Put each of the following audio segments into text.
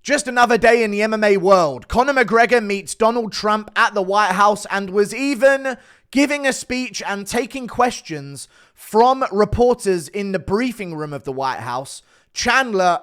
Just another day in the MMA world. Conor McGregor meets Donald Trump at the White House and was even giving a speech and taking questions from reporters in the briefing room of the White House. Chandler,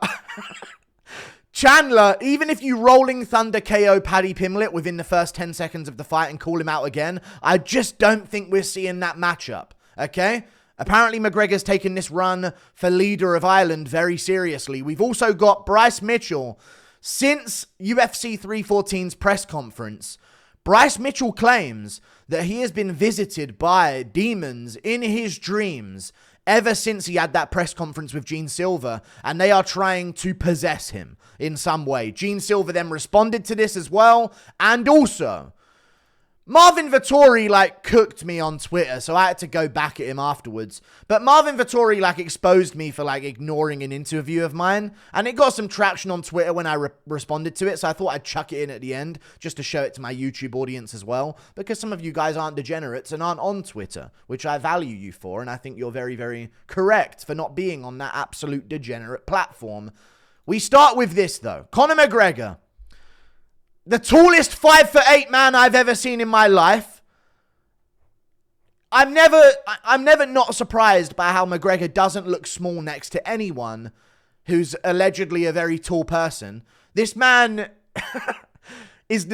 even if you rolling thunder KO Paddy Pimblett within the first 10 seconds of the fight and call him out again, I just don't think we're seeing that matchup, okay? Apparently, McGregor's taken this run for leader of Ireland very seriously. We've also got Bryce Mitchell. Since UFC 314's press conference, Bryce Mitchell claims that he has been visited by demons in his dreams ever since he had that press conference with Jean Silva, and they are trying to possess him in some way. Jean Silva then responded to this as well, and also Marvin Vettori, cooked me on Twitter, so I had to go back at him afterwards. But Marvin Vettori, exposed me for, ignoring an interview of mine. And it got some traction on Twitter when I responded to it, so I thought I'd chuck it in at the end, just to show it to my YouTube audience as well. Because some of you guys aren't degenerates and aren't on Twitter, which I value you for, and I think you're very, very correct for not being on that absolute degenerate platform. We start with this, though. Conor McGregor. The tallest 5'8" man I've ever seen in my life. I'm never not surprised by how McGregor doesn't look small next to anyone who's allegedly a very tall person. This man is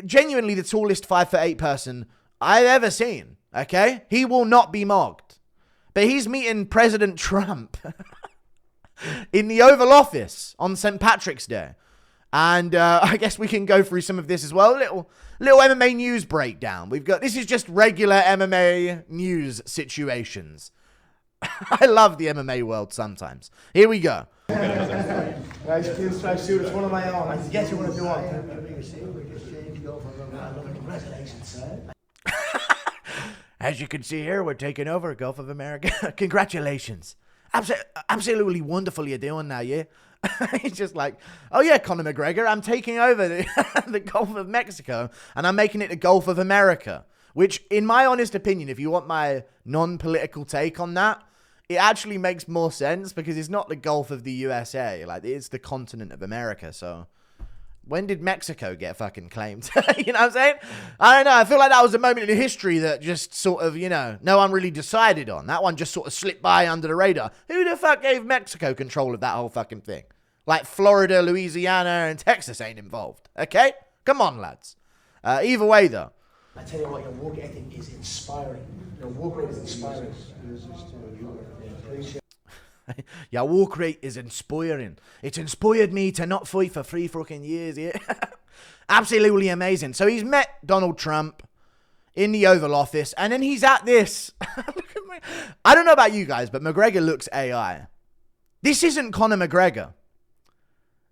genuinely the tallest 5'8" person I've ever seen, okay? He will not be mocked. But he's meeting President Trump in the Oval Office on St. Patrick's Day. And I guess we can go through some of this as well. Little MMA news breakdown. This is just regular MMA news situations. I love the MMA world sometimes. Here we go. Nice pinstripe suit. It's one of my own. I can get you one if you want. As you can see here, we're taking over Gulf of America. Congratulations. Absolutely wonderful you're doing now, yeah? He's just like, oh yeah, Conor McGregor, I'm taking over the Gulf of Mexico and I'm making it the Gulf of America. Which, in my honest opinion, if you want my non-political take on that, it actually makes more sense because it's not the Gulf of the USA. It's the continent of America. So, when did Mexico get fucking claimed? You know what I'm saying? I don't know. I feel like that was a moment in history that just sort of, no one really decided on. That one just sort of slipped by under the radar. Who the fuck gave Mexico control of that whole fucking thing? Florida, Louisiana, and Texas ain't involved. Okay? Come on, lads. Either way, though. I tell you what, your work ethic is inspiring. Your work rate is inspiring. Your work rate is inspiring. It's inspired me to not fight for 3 fucking years, yeah? Absolutely amazing. So he's met Donald Trump in the Oval Office, and then he's at this. Look at me. I don't know about you guys, but McGregor looks AI. This isn't Conor McGregor.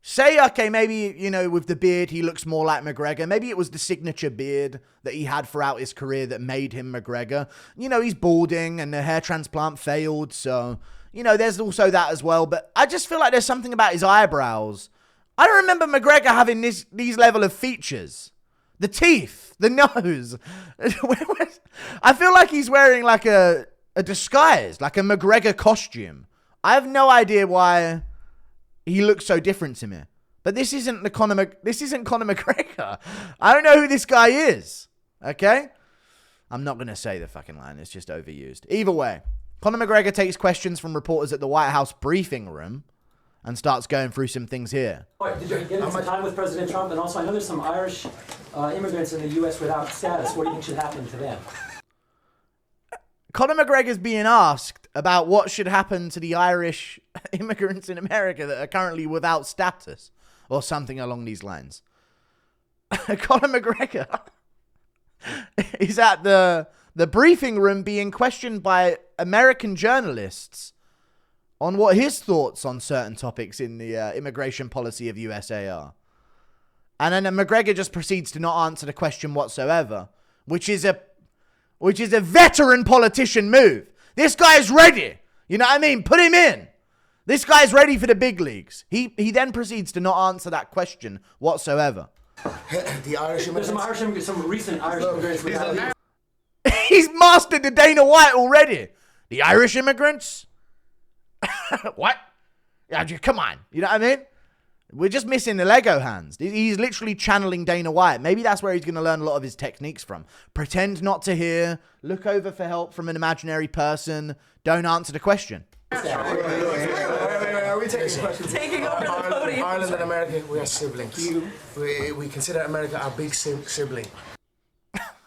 Say, okay, maybe, with the beard, he looks more like McGregor. Maybe it was the signature beard that he had throughout his career that made him McGregor. He's balding and the hair transplant failed. So, there's also that as well. But I just feel like there's something about his eyebrows. I don't remember McGregor having these level of features. The teeth, the nose. I feel like he's wearing a disguise, like a McGregor costume. I have no idea why he looks so different to me. But this isn't Conor McGregor. I don't know who this guy is. Okay? I'm not going to say the fucking line. It's just overused. Either way, Conor McGregor takes questions from reporters at the White House briefing room and starts going through some things here. Did you get into time with President Trump? And also, I know there's some Irish immigrants in the U.S. without status. What do you think should happen to them? Conor McGregor's being asked about what should happen to the Irish immigrants in America that are currently without status or something along these lines. Conor McGregor is at the briefing room being questioned by American journalists on what his thoughts on certain topics in the immigration policy of USA are. And then McGregor just proceeds to not answer the question whatsoever, which is a veteran politician move. This guy's ready. You know what I mean? Put him in. This guy's ready for the big leagues. He then proceeds to not answer that question whatsoever. The Irish immigrants. Some recent Irish immigrants without. He's mastered the Dana White already. The Irish immigrants? What? Yeah, come on. You know what I mean? We're just missing the Lego hands. He's literally channeling Dana White. Maybe that's where he's going to learn a lot of his techniques from. Pretend not to hear. Look over for help from an imaginary person. Don't answer the question. Are we taking questions? Taking over the podium. Ireland and America, we are siblings. We consider America our big sibling.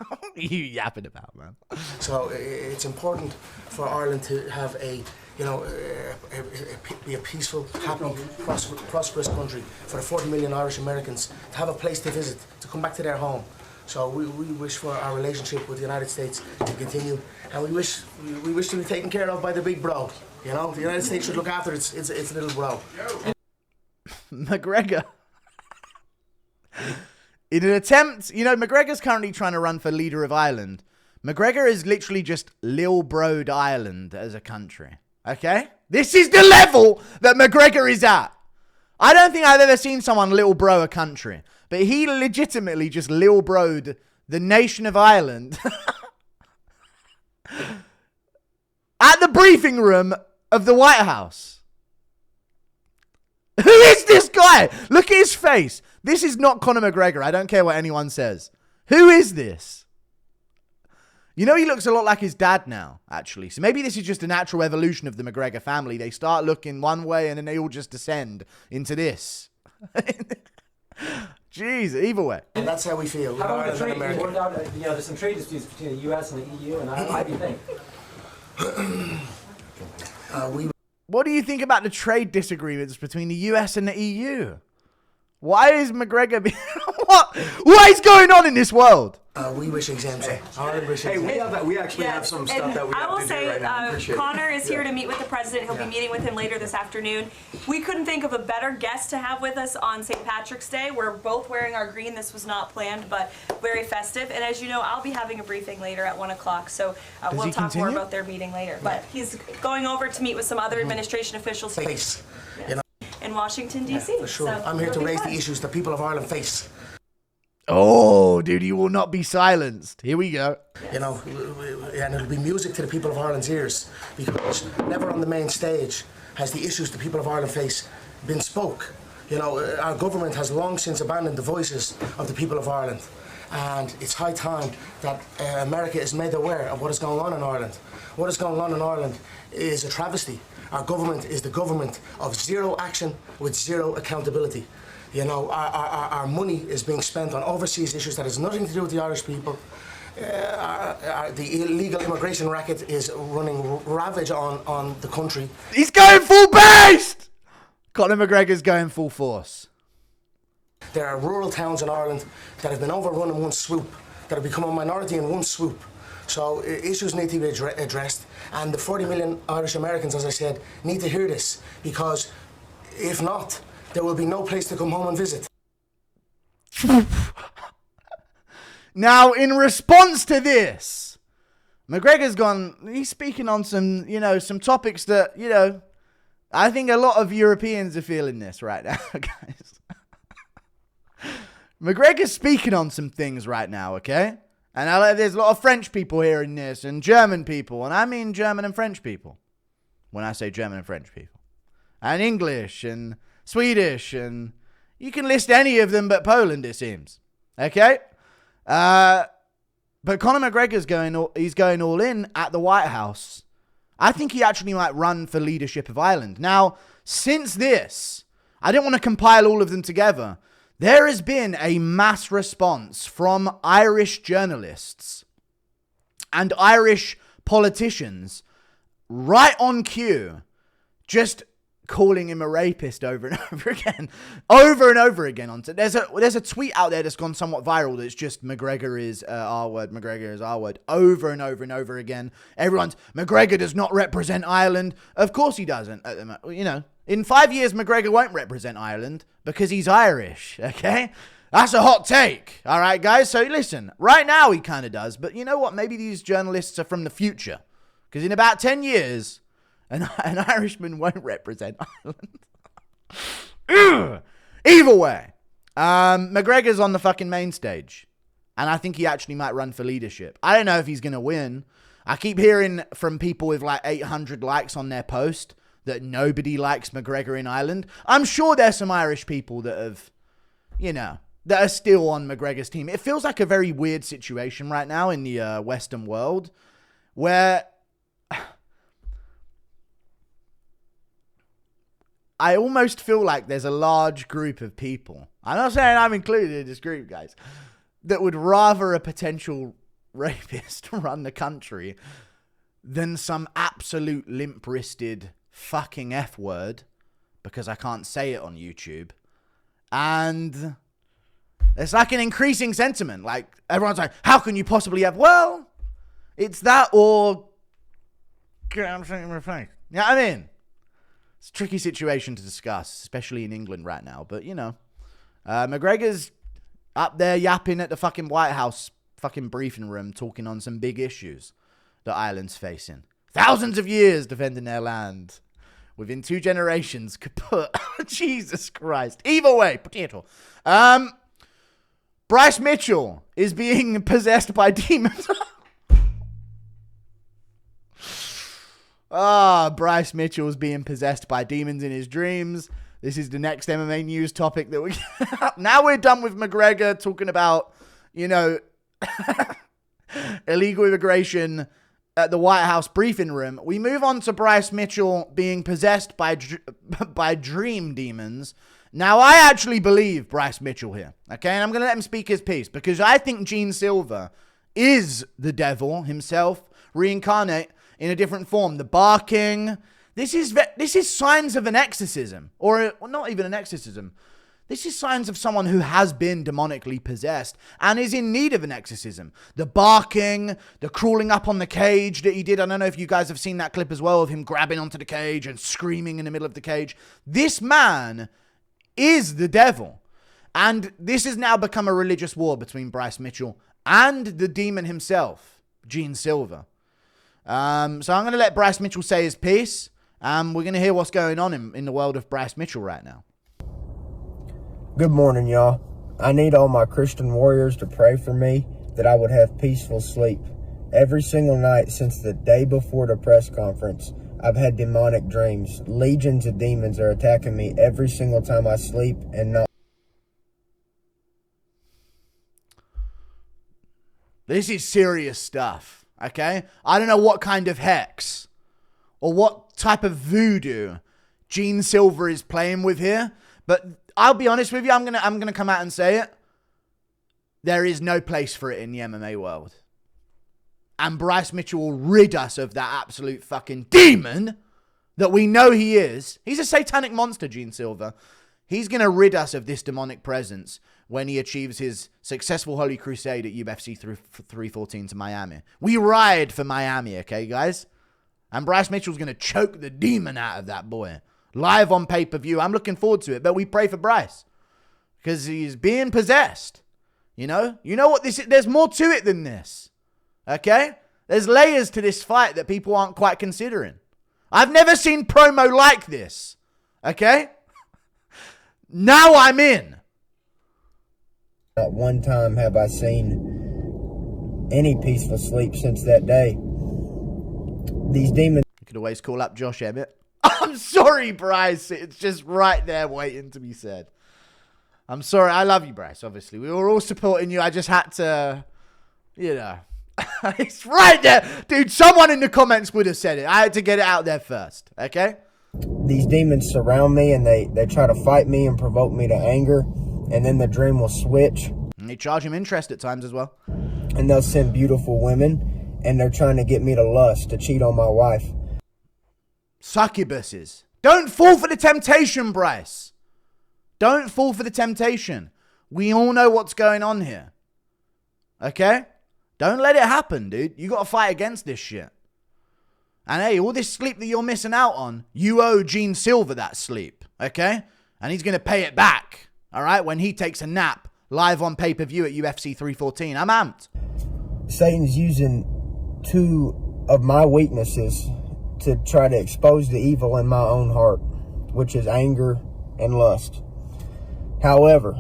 What are you yapping about, man? So it's important for Ireland to have be a peaceful, happy, prosperous country for the 40 million Irish Americans to have a place to visit, to come back to their home. So we wish for our relationship with the United States to continue, and we wish to be taken care of by the big bro. You know, the United States should look after its little bro. McGregor. In an attempt, McGregor's currently trying to run for leader of Ireland. McGregor is literally just Lil Bro'd Ireland as a country. Okay? This is the level that McGregor is at. I don't think I've ever seen someone Lil Bro a country. But he legitimately just Lil Bro'd the nation of Ireland at the briefing room of the White House. Who is this guy? Look at his face. This is not Conor McGregor. I don't care what anyone says. Who is this? He looks a lot like his dad now, actually. So maybe this is just a natural evolution of the McGregor family. They start looking one way and then they all just descend into this. Jeez, either way. And that's how we feel. How about the Ireland and trade? America. What about, there's some trade disputes between the U.S. and the EU, and how do you think? What do you think about the trade disagreements between the US and the EU? Why is McGregor being... What is going on in this world? We wish exemption. Ireland wish exemption. We actually have some stuff that we I have will to do say, right now. Appreciate it. Connor is here to meet with the president. He'll be meeting with him later this afternoon. We couldn't think of a better guest to have with us on St. Patrick's Day. We're both wearing our green. This was not planned, but very festive. And as you know, I'll be having a briefing later at 1 o'clock, so we'll he talk more continue? about their meeting later. But he's going over to meet with some other administration officials Face. in Washington, D.C. For sure. So I'm here to it'll be raise fun. the issues the people of Ireland face. Oh, dude, you will not be silenced. Here we go. And it'll be music to the people of Ireland's ears, because never on the main stage has the issues the people of Ireland face been spoke. Our government has long since abandoned the voices of the people of Ireland, and it's high time that America is made aware of what is going on in Ireland. What is going on in Ireland is a travesty. Our government is the government of zero action with zero accountability. Our money is being spent on overseas issues that has nothing to do with the Irish people. The illegal immigration racket is running ravage on the country. He's going full based! Conor McGregor's going full force. There are rural towns in Ireland that have been overrun in one swoop, that have become a minority in one swoop. So issues need to be addressed, and the 40 million Irish Americans, as I said, need to hear this, because if not, there will be no place to come home and visit. Now, in response to this, he's speaking on some, some topics that, I think a lot of Europeans are feeling this right now, guys. McGregor's speaking on some things right now, okay? And there's a lot of French people hearing this, and German people, and I mean German and French people when I say German and French people. And English, and Swedish, and you can list any of them but Poland, it seems. Okay? But Conor McGregor's going all in at the White House. I think he actually might run for leadership of Ireland. Now, since this, I didn't want to compile all of them together. There has been a mass response from Irish journalists and Irish politicians right on cue, just calling him a rapist over and over again. Over and over again. There's a tweet out there that's gone somewhat viral that's just McGregor is R word, McGregor is R word, over and over and over again. Everyone's, McGregor does not represent Ireland. Of course he doesn't. In 5 years, McGregor won't represent Ireland because he's Irish, okay? That's a hot take, all right, guys? So listen, right now he kind of does, but you know what? Maybe these journalists are from the future, because in about 10 years, an Irishman won't represent Ireland. Either way, McGregor's on the fucking main stage, and I think he actually might run for leadership. I don't know if he's going to win. I keep hearing from people with like 800 likes on their post that nobody likes McGregor in Ireland. I'm sure there's some Irish people that have, that are still on McGregor's team. It feels like a very weird situation right now in the Western world where I almost feel like there's a large group of people, I'm not saying I'm included in this group, guys, that would rather a potential rapist run the country than some absolute limp-wristed fucking F-word, because I can't say it on YouTube. And it's like an increasing sentiment. Like, everyone's like, how can you possibly have... Well, it's that or... I'm saying in my face. You know what I mean? It's a tricky situation to discuss, especially in England right now. But, McGregor's up there yapping at the fucking White House fucking briefing room, talking on some big issues that Ireland's facing. Thousands of years defending their land. Within 2 generations, kaput. Jesus Christ. Either way, potato. Bryce Mitchell is being possessed by demons. Bryce Mitchell is being possessed by demons in his dreams. This is the next MMA news topic that we... Now we're done with McGregor talking about, illegal immigration at the White House briefing room. We move on to Bryce Mitchell being possessed by dream demons. Now, I actually believe Bryce Mitchell here, okay? And I'm going to let him speak his piece because I think Jean Silva is the devil himself, reincarnate in a different form. The barking. This is signs of an exorcism, or not even an exorcism. This is signs of someone who has been demonically possessed and is in need of an exorcism. The barking, the crawling up on the cage that he did. I don't know if you guys have seen that clip as well of him grabbing onto the cage and screaming in the middle of the cage. This man is the devil. And this has now become a religious war between Bryce Mitchell and the demon himself, Jean Silva. So I'm going to let Bryce Mitchell say his piece. We're going to hear what's going on in the world of Bryce Mitchell right now. Good morning, y'all. I need all my Christian warriors to pray for me that I would have peaceful sleep. Every single night since the day before the press conference, I've had demonic dreams. Legions of demons are attacking me every single time I sleep and not... This is serious stuff, okay? I don't know what kind of hex or what type of voodoo Jean Silva is playing with here, but I'll be honest with you, I'm gonna come out and say it. There is no place for it in the MMA world. And Bryce Mitchell will rid us of that absolute fucking demon that we know he is. He's a satanic monster, Jean Silva. He's gonna rid us of this demonic presence when he achieves his successful Holy Crusade at UFC 314 to Miami. We ride for Miami, okay, guys? And Bryce Mitchell's gonna choke the demon out of that boy. Live on pay-per-view. I'm looking forward to it. But we pray for Bryce. Because he's being possessed. You know what this is? There's more to it than this. Okay? There's layers to this fight that people aren't quite considering. I've never seen promo like this. Okay? Now I'm in. Not one time have I seen any peaceful sleep since that day. These demons... You could always call up Josh Emmett. I'm sorry, Bryce. It's just right there waiting to be said. I'm sorry. I love you, Bryce, obviously. We were all supporting you. I just had to, It's right there. Dude, someone in the comments would have said it. I had to get it out there first, okay? These demons surround me and they try to fight me and provoke me to anger. And then the dream will switch. And they charge him interest at times as well. And they'll send beautiful women. And they're trying to get me to lust, to cheat on my wife. Succubuses. Don't fall for the temptation, Bryce. Don't fall for the temptation. We all know what's going on here. Okay? Don't let it happen, dude. You got to fight against this shit. And hey, all this sleep that you're missing out on, you owe Jean Silva that sleep. Okay? And he's going to pay it back. All right? When he takes a nap live on pay-per-view at UFC 314. I'm amped. Satan's using 2 of my weaknesses to try to expose the evil in my own heart, which is anger and lust. However,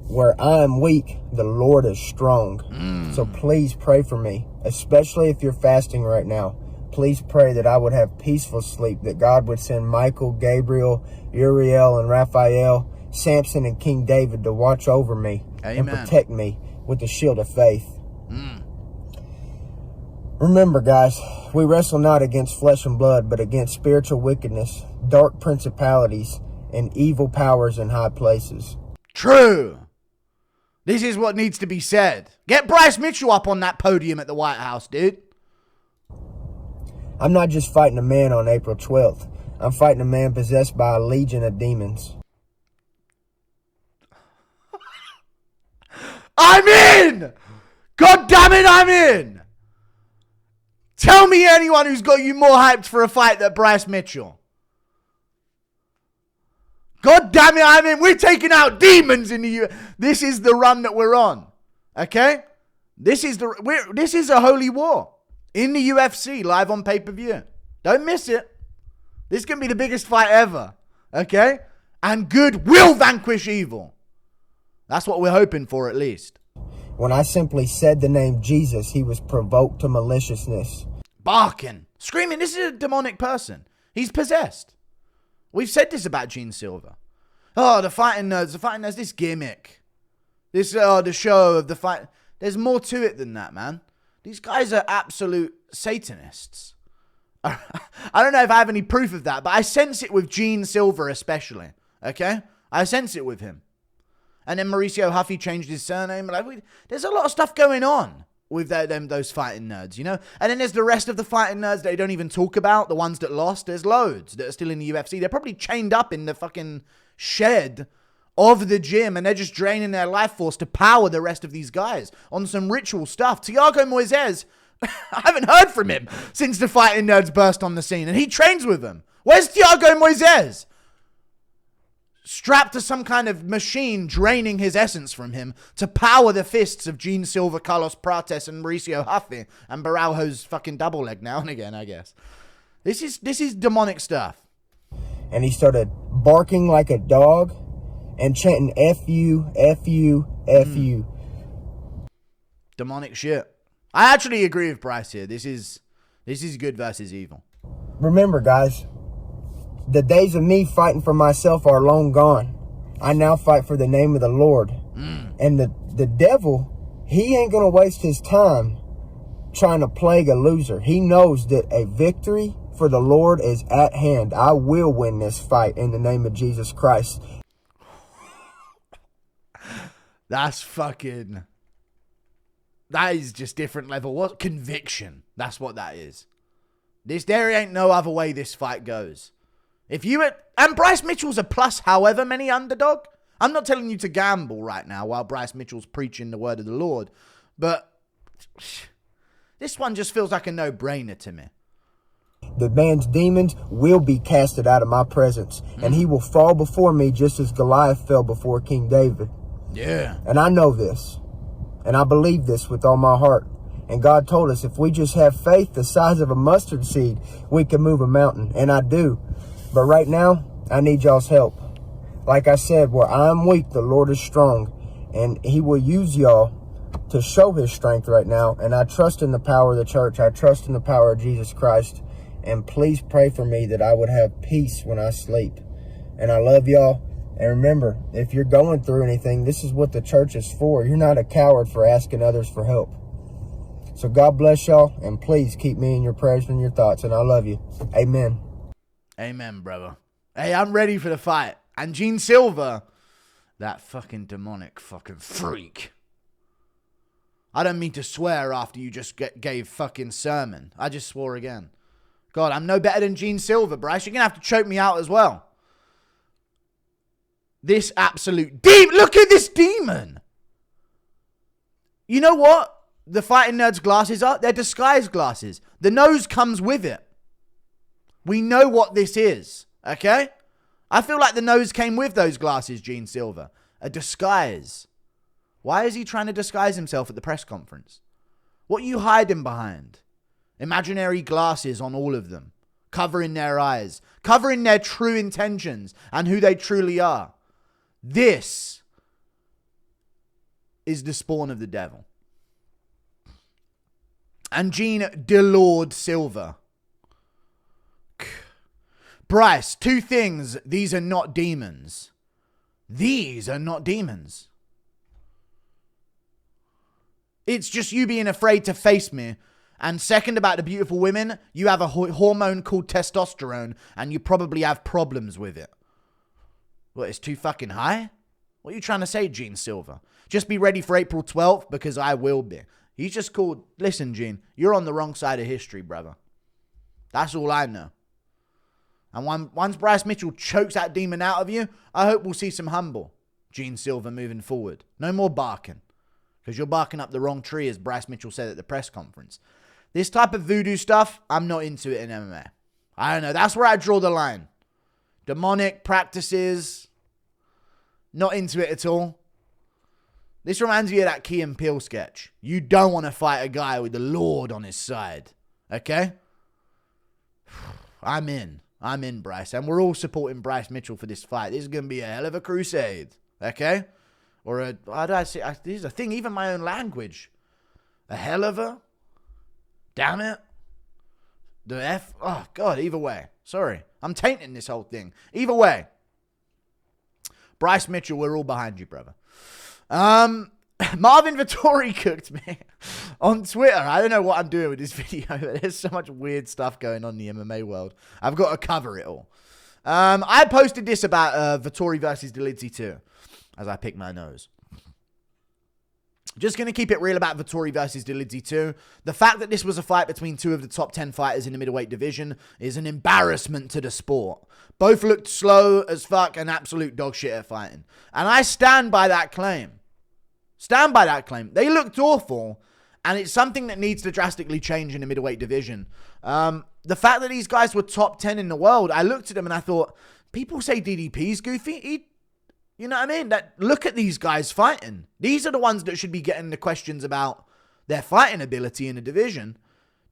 where I am weak, the Lord is strong. So please pray for me, especially if you're fasting right now. please pray that I would have peaceful sleep, that God would send Michael, Gabriel, Uriel, and Raphael, Samson, and King David to watch over me and protect me with the shield of faith. Remember, guys, we wrestle not against flesh and blood, but against spiritual wickedness, dark principalities, and evil powers in high places. True. This is what needs to be said. Get Bryce Mitchell up on that podium at the White House, dude. I'm not just fighting a man on April 12th. I'm fighting a man possessed by a legion of demons. I'm in! God damn it, I'm in! Tell me anyone who's got you more hyped for a fight than Bryce Mitchell. God damn it, I'm in. We're taking out demons in the U. This is the run that we're on. Okay? This is a holy war. In the UFC, live on pay-per-view. Don't miss it. This can be the biggest fight ever. Okay? And good will vanquish evil. That's what we're hoping for, at least. When I simply said the name Jesus, he was provoked to maliciousness. Barking. Screaming. This is a demonic person. He's possessed. We've said this about Jean Silva. Oh, the fighting nerds, this gimmick. This, the show of the fight. There's more to it than that, man. These guys are absolute Satanists. I don't know if I have any proof of that, but I sense it with Jean Silva especially. Okay? I sense it with him. And then Mauricio Huffy changed his surname. There's a lot of stuff going on with those fighting nerds, you know? And then there's the rest of the fighting nerds they don't even talk about, the ones that lost. There's loads that are still in the UFC. They're probably chained up in the fucking shed of the gym, and they're just draining their life force to power the rest of these guys on some ritual stuff. Thiago Moises, I haven't heard from him since the fighting nerds burst on the scene, and he trains with them. Where's Thiago Moises? Strapped to some kind of machine draining his essence from him to power the fists of Jean Silva, Carlos Prates, and Mauricio Huffy, and Baralho's fucking double leg now and again, I guess. This is demonic stuff. And he started barking like a dog and chanting F you, F you, F you. Demonic shit. I actually agree with Bryce here. This is good versus evil. Remember, guys, the days of me fighting for myself are long gone. I now fight for the name of the Lord. And the devil, he ain't going to waste his time trying to plague a loser. He knows that a victory for the Lord is at hand. I will win this fight in the name of Jesus Christ. That is just different level. What conviction? That's what that is. There ain't no other way this fight goes. And Bryce Mitchell's a plus however many underdog. I'm not telling you to gamble right now while Bryce Mitchell's preaching the word of the Lord, but this one just feels like a no-brainer to me. The man's demons will be casted out of my presence, and he will fall before me just as Goliath fell before King David. Yeah. And I know this, and I believe this with all my heart. And God told us if we just have faith the size of a mustard seed, we can move a mountain, and I do. But right now, I need y'all's help. Like I said, where I'm weak, the Lord is strong, and he will use y'all to show his strength right now. And I trust in the power of the church. I trust in the power of Jesus Christ. And please pray for me that I would have peace when I sleep. And I love y'all. And remember, if you're going through anything, this is what the church is for. You're not a coward for asking others for help. So God bless y'all, and please keep me in your prayers and your thoughts. And I love you. Amen. Amen, brother. Hey, I'm ready for the fight. And Jean Silva, that fucking demonic fucking freak. I don't mean to swear after you just gave fucking sermon. I just swore again. God, I'm no better than Jean Silva, Bryce. You're going to have to choke me out as well. This absolute demon. Look at this demon. You know what the fighting nerds' glasses are? They're disguise glasses. The nose comes with it. We know what this is, okay? I feel like the nose came with those glasses, Jean Silva. A disguise. Why is he trying to disguise himself at the press conference? What are you hiding behind? Imaginary glasses on all of them. Covering their eyes. Covering their true intentions and who they truly are. This is the spawn of the devil. And Jean Delord Silva. Bryce, two things. These are not demons. These are not demons. It's just you being afraid to face me. And second, about the beautiful women, you have a hormone called testosterone, and you probably have problems with it. What, it's too fucking high? What are you trying to say, Jean Silva? Just be ready for April 12th, because I will be. He's just called, listen, Jean, you're on the wrong side of history, brother. That's all I know. And once Bryce Mitchell chokes that demon out of you, I hope we'll see some humble Jean Silva moving forward. No more barking. Because you're barking up the wrong tree, as Bryce Mitchell said at the press conference. This type of voodoo stuff, I'm not into it in MMA. I don't know. That's where I draw the line. Demonic practices, not into it at all. This reminds me of that Key and Peele sketch. You don't want to fight a guy with the Lord on his side. Okay? I'm in, Bryce. And we're all supporting Bryce Mitchell for this fight. This is going to be a hell of a crusade. Okay? Or how do I say? This is a thing, even my own language. A hell of a? Damn it. The F? Oh, God, either way. Sorry. I'm tainting this whole thing. Either way. Bryce Mitchell, we're all behind you, brother. Marvin Vettori cooked me on Twitter. I don't know what I'm doing with this video, but there's so much weird stuff going on in the MMA world. I've got to cover it all. I posted this about Vettori versus Delidze too, as I pick my nose. Just going to keep it real about Vettori versus Delidze too. The fact that this was a fight between two of the top 10 fighters in the middleweight division is an embarrassment to the sport. Both looked slow as fuck and absolute dog shit at fighting. And I stand by that claim. Stand by that claim. They looked awful, and it's something that needs to drastically change in the middleweight division. The fact that these guys were top 10 in the world, I looked at them and I thought, people say DDP's goofy. You know what I mean? Look at these guys fighting. These are the ones that should be getting the questions about their fighting ability in the division.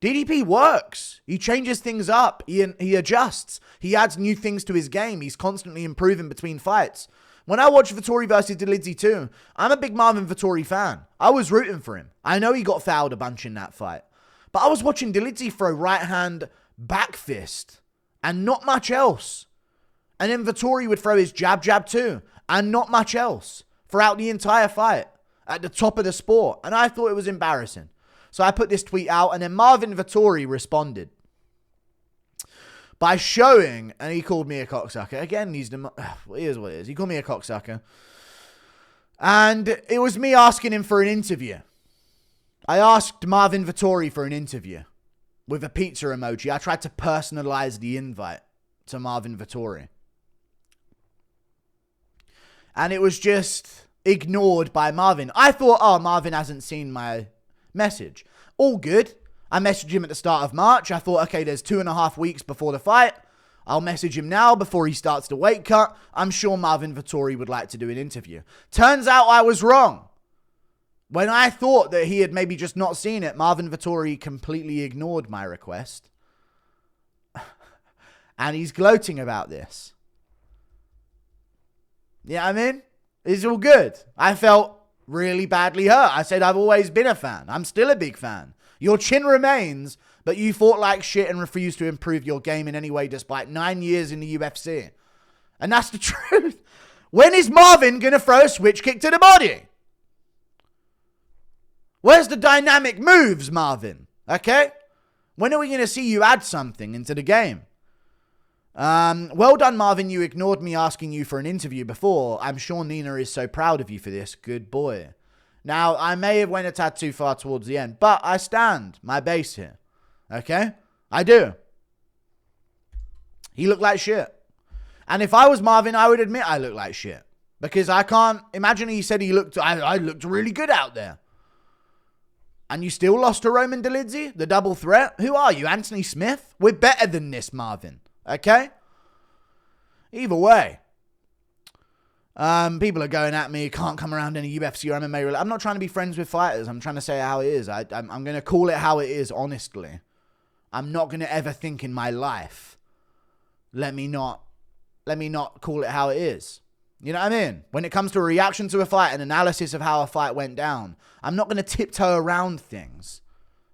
DDP works. He changes things up. He adjusts. He adds new things to his game. He's constantly improving between fights. When I watch Vettori versus Delidze too, I'm a big Marvin Vettori fan. I was rooting for him. I know he got fouled a bunch in that fight. But I was watching Delidze throw right hand back fist and not much else. And then Vettori would throw his jab too and not much else throughout the entire fight at the top of the sport. And I thought it was embarrassing. So I put this tweet out, and then Marvin Vettori responded by showing, and he called me a cocksucker. Again, here's what it is. He called me a cocksucker. And it was me asking him for an interview. I asked Marvin Vettori for an interview with a pizza emoji. I tried to personalize the invite to Marvin Vettori. And it was just ignored by Marvin. I thought, oh, Marvin hasn't seen my message. All good. I messaged him at the start of March. I thought, okay, there's 2.5 weeks before the fight. I'll message him now before he starts the weight cut. I'm sure Marvin Vettori would like to do an interview. Turns out I was wrong. When I thought that he had maybe just not seen it, Marvin Vettori completely ignored my request. And he's gloating about this. Yeah, I mean, it's all good. I felt really badly hurt. I said I've always been a fan. I'm still a big fan. Your chin remains, but you fought like shit and refused to improve your game in any way despite 9 years in the UFC. And that's the truth. When is Marvin going to throw a switch kick to the body? Where's the dynamic moves, Marvin? Okay? When are we going to see you add something into the game? Well done, Marvin. You ignored me asking you for an interview before. I'm sure Nina is so proud of you for this. Good boy. Now, I may have went a tad too far towards the end, but I stand my base here. Okay? I do. He looked like shit. And if I was Marvin, I would admit I looked like shit. Because I can't imagine he said I looked really good out there. And you still lost to Roman Delidze? The double threat? Who are you, Anthony Smith? We're better than this, Marvin. Okay? Either way. People are going at me, can't come around any UFC or MMA. I'm not trying to be friends with fighters. I'm trying to say how it is. I'm going to call it how it is, honestly. I'm not going to ever think in my life, let me not call it how it is. You know what I mean? When it comes to a reaction to a fight, an analysis of how a fight went down, I'm not going to tiptoe around things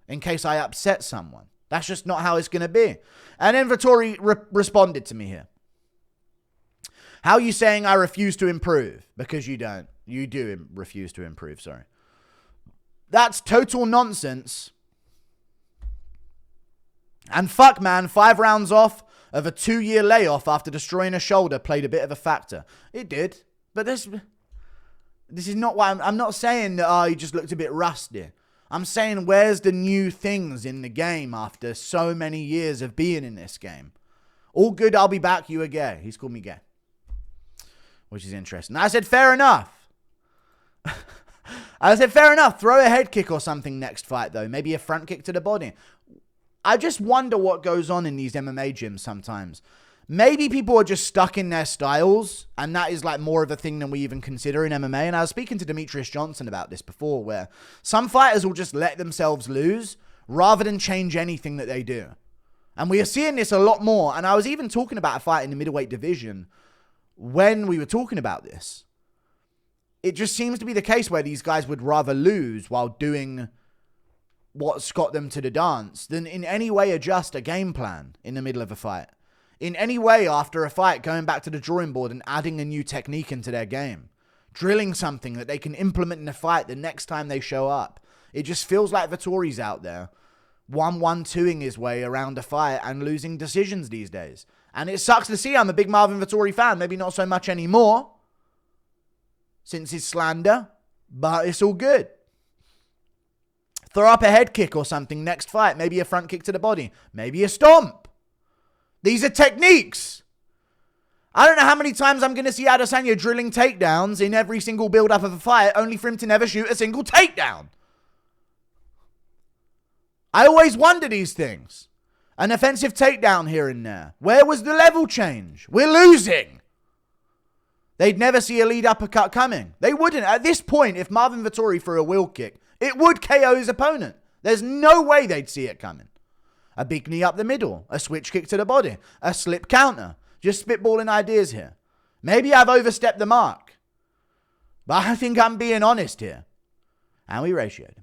in case I upset someone. That's just not how it's going to be. And then Vettori responded to me here. How are you saying I refuse to improve? Because you don't. You do refuse to improve, sorry. That's total nonsense. And fuck, man, 5 rounds off of a 2-year layoff after destroying a shoulder played a bit of a factor. It did. But this is not why I'm not saying that, he just looked a bit rusty. I'm saying, where's the new things in the game after so many years of being in this game? All good, I'll be back, you are gay. He's called me gay. Which is interesting. I said, fair enough. I said, fair enough. Throw a head kick or something next fight, though. Maybe a front kick to the body. I just wonder what goes on in these MMA gyms sometimes. Maybe people are just stuck in their styles, and that is like more of a thing than we even consider in MMA. And I was speaking to Demetrius Johnson about this before, where some fighters will just let themselves lose rather than change anything that they do. And we are seeing this a lot more. And I was even talking about a fight in the middleweight division when we were talking about this. It just seems to be the case where these guys would rather lose while doing what's got them to the dance than in any way adjust a game plan in the middle of a fight. In any way after a fight going back to the drawing board and adding a new technique into their game. Drilling something that they can implement in a fight the next time they show up. It just feels like Vettori's out there 1-1-2ing his way around a fight and losing decisions these days. And it sucks to see. I'm a big Marvin Vettori fan. Maybe not so much anymore since his slander, but it's all good. Throw up a head kick or something next fight. Maybe a front kick to the body. Maybe a stomp. These are techniques. I don't know how many times I'm going to see Adesanya drilling takedowns in every single build-up of a fight, only for him to never shoot a single takedown. I always wonder these things. An offensive takedown here and there. Where was the level change? We're losing. They'd never see a lead uppercut coming. They wouldn't. At this point, if Marvin Vettori threw a wheel kick, it would KO his opponent. There's no way they'd see it coming. A big knee up the middle. A switch kick to the body. A slip counter. Just spitballing ideas here. Maybe I've overstepped the mark. But I think I'm being honest here. And we ratioed.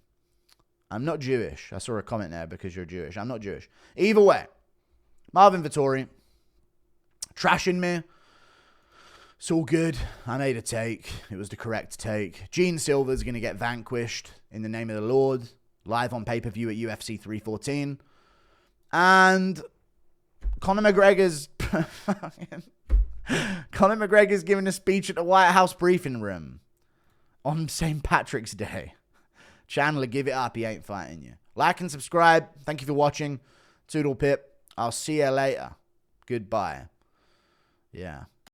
I'm not Jewish. I saw a comment there because you're Jewish. I'm not Jewish. Either way. Marvin Vettori. Trashing me. It's all good. I made a take. It was the correct take. Jean Silva's going to get vanquished in the name of the Lord. Live on pay-per-view at UFC 314. And Conor McGregor's giving a speech at the White House briefing room on St. Patrick's Day. Chandler, give it up. He ain't fighting you. Like and subscribe. Thank you for watching. Toodle pip. I'll see you later. Goodbye. Yeah.